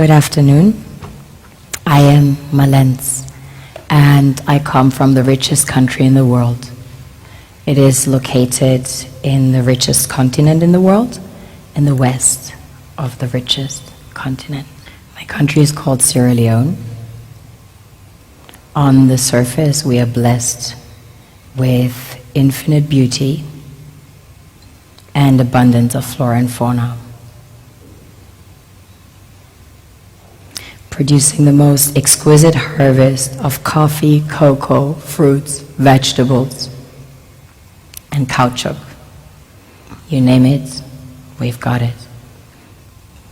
Good afternoon. I am Malens, and I come from the richest country in the world. It is located in the richest continent in the world, in the west of the richest continent. My country is called Sierra Leone. On the surface, we are blessed with infinite beauty and abundance of flora and fauna, producing the most exquisite harvest of coffee, cocoa, fruits, vegetables, and caoutchouc. You name it, we've got it.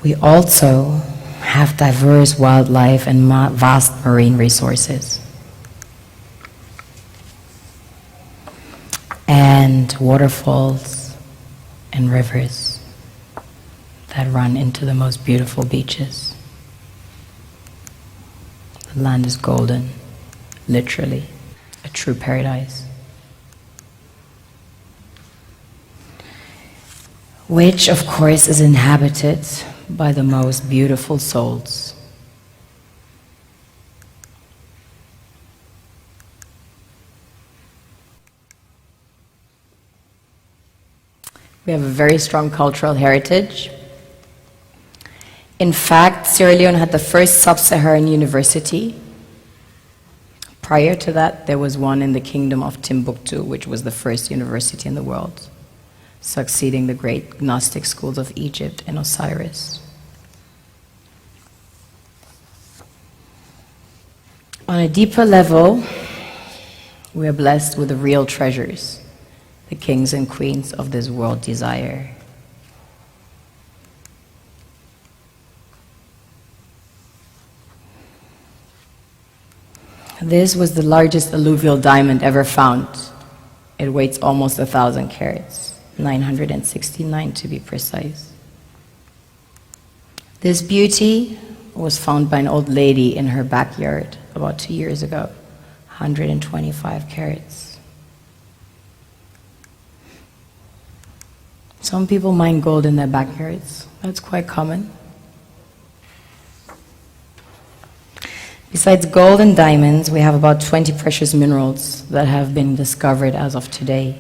We also have diverse wildlife and vast marine resources, and waterfalls and rivers that run into the most beautiful beaches. The land is golden, literally, a true paradise, which of course is inhabited by the most beautiful souls. We have a very strong cultural heritage. In fact, Sierra Leone had the first sub-Saharan university. Prior to that, there was one in the kingdom of Timbuktu, which was the first university in the world, succeeding the great Gnostic schools of Egypt and Osiris. On a deeper level, we are blessed with the real treasures the kings and queens of this world desire. This was the largest alluvial diamond ever found. It weighs almost 1,000 carats, 969 to be precise. This beauty was found by an old lady in her backyard about 2 years ago, 125 carats. Some people mine gold in their backyards. That's quite common. Besides gold and diamonds, we have about 20 precious minerals that have been discovered as of today.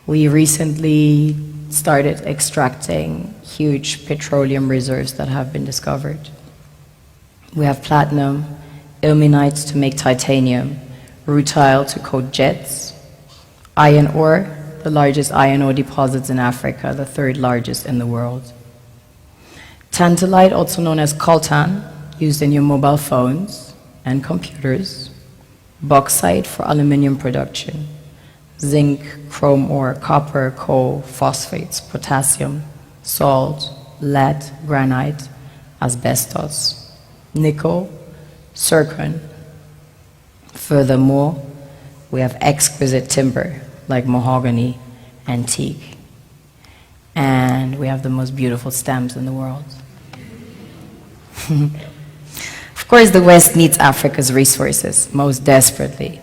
We recently started extracting huge petroleum reserves that have been discovered. We have platinum, ilmenite to make titanium, rutile to coat jets, iron ore, the largest iron ore deposits in Africa, the third largest in the world. Tantalite, also known as coltan, used in your mobile phones and computers. Bauxite for aluminum production. Zinc, chrome ore, copper, coal, phosphates, potassium, salt, lead, granite, asbestos, nickel, zircon. Furthermore, we have exquisite timber like mahogany, antique, and we have the most beautiful stems in the world. Of course, the West needs Africa's resources most desperately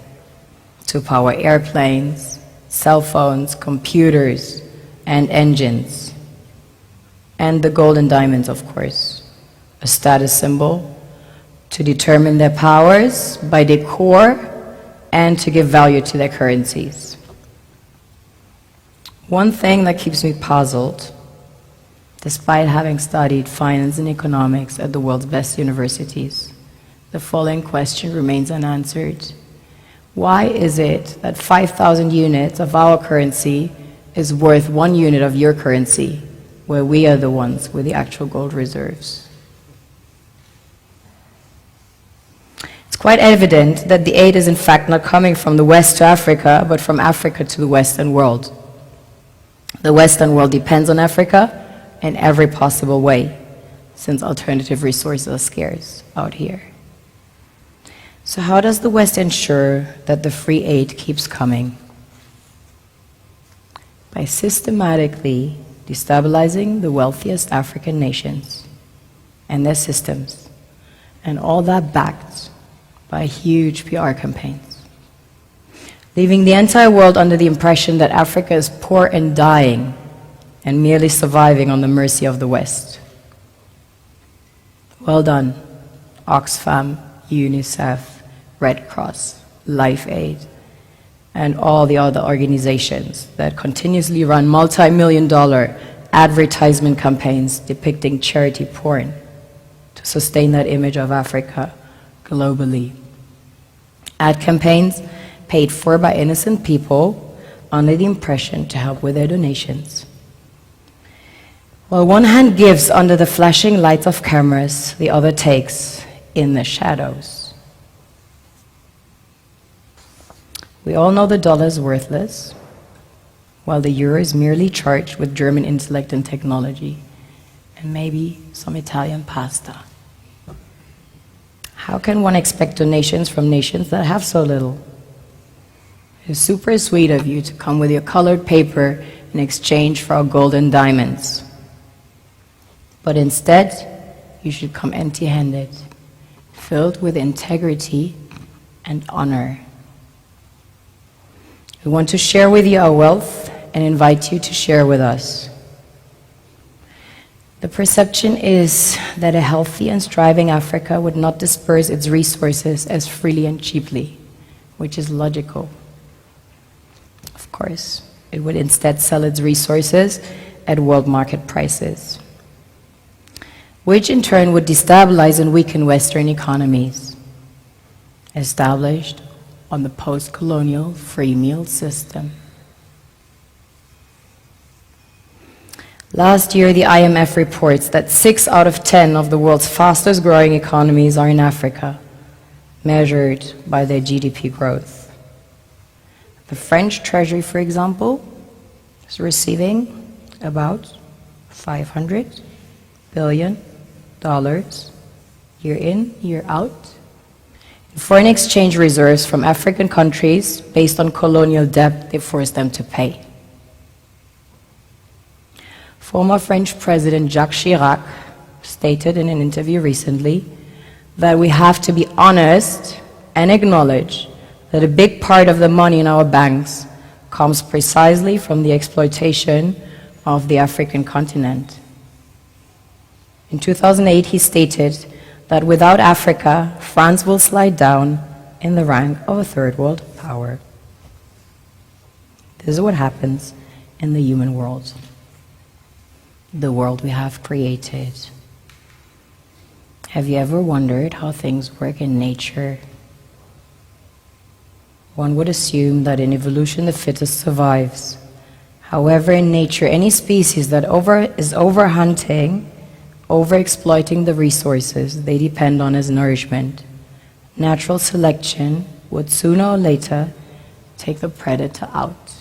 to power airplanes, cell phones, computers, and engines, and the gold and diamonds, of course, a status symbol to determine their powers by their core and to give value to their currencies. One thing that keeps me puzzled, despite having studied finance and economics at the world's best universities, the following question remains unanswered. Why is it that 5,000 units of our currency is worth 1 unit of your currency, where we are the ones with the actual gold reserves? It's quite evident that the aid is in fact not coming from the West to Africa, but from Africa to the Western world. The Western world depends on Africa in every possible way, since alternative resources are scarce out here. So how does the West ensure that the free aid keeps coming? By systematically destabilizing the wealthiest African nations and their systems, and all that backed by huge PR campaigns, leaving the entire world under the impression that Africa is poor and dying and merely surviving on the mercy of the West. Well done, Oxfam, UNICEF, Red Cross, Life Aid, and all the other organizations that continuously run multi-million-dollar advertisement campaigns depicting charity porn to sustain that image of Africa globally. Ad campaigns paid for by innocent people under the impression to help with their donations. While one hand gives under the flashing lights of cameras, the other takes in the shadows. We all know the dollar is worthless, while the euro is merely charged with German intellect and technology, and maybe some Italian pasta. How can one expect donations from nations that have so little? It's super sweet of you to come with your colored paper in exchange for our gold and diamonds. But instead, you should come empty-handed, filled with integrity and honor. We want to share with you our wealth and invite you to share with us. The perception is that a healthy and striving Africa would not disperse its resources as freely and cheaply, which is logical. Of course, it would instead sell its resources at world market prices, which in turn would destabilize and weaken Western economies, established on the post-colonial free meal system. Last year, the IMF reports that 6 out of 10 of the world's fastest growing economies are in Africa, measured by their GDP growth. The French Treasury, for example, is receiving about $500 billion year in, year out, in foreign exchange reserves from African countries based on colonial debt they forced them to pay. Former French President Jacques Chirac stated in an interview recently that we have to be honest and acknowledge that a big part of the money in our banks comes precisely from the exploitation of the African continent. In 2008, he stated that without Africa, France will slide down in the rank of a third world power. This is what happens in the human world, the world we have created. Have you ever wondered how things work in nature? One would assume that in evolution the fittest survives. However, in nature, any species that is overhunting, overexploiting the resources they depend on as nourishment, natural selection would sooner or later take the predator out.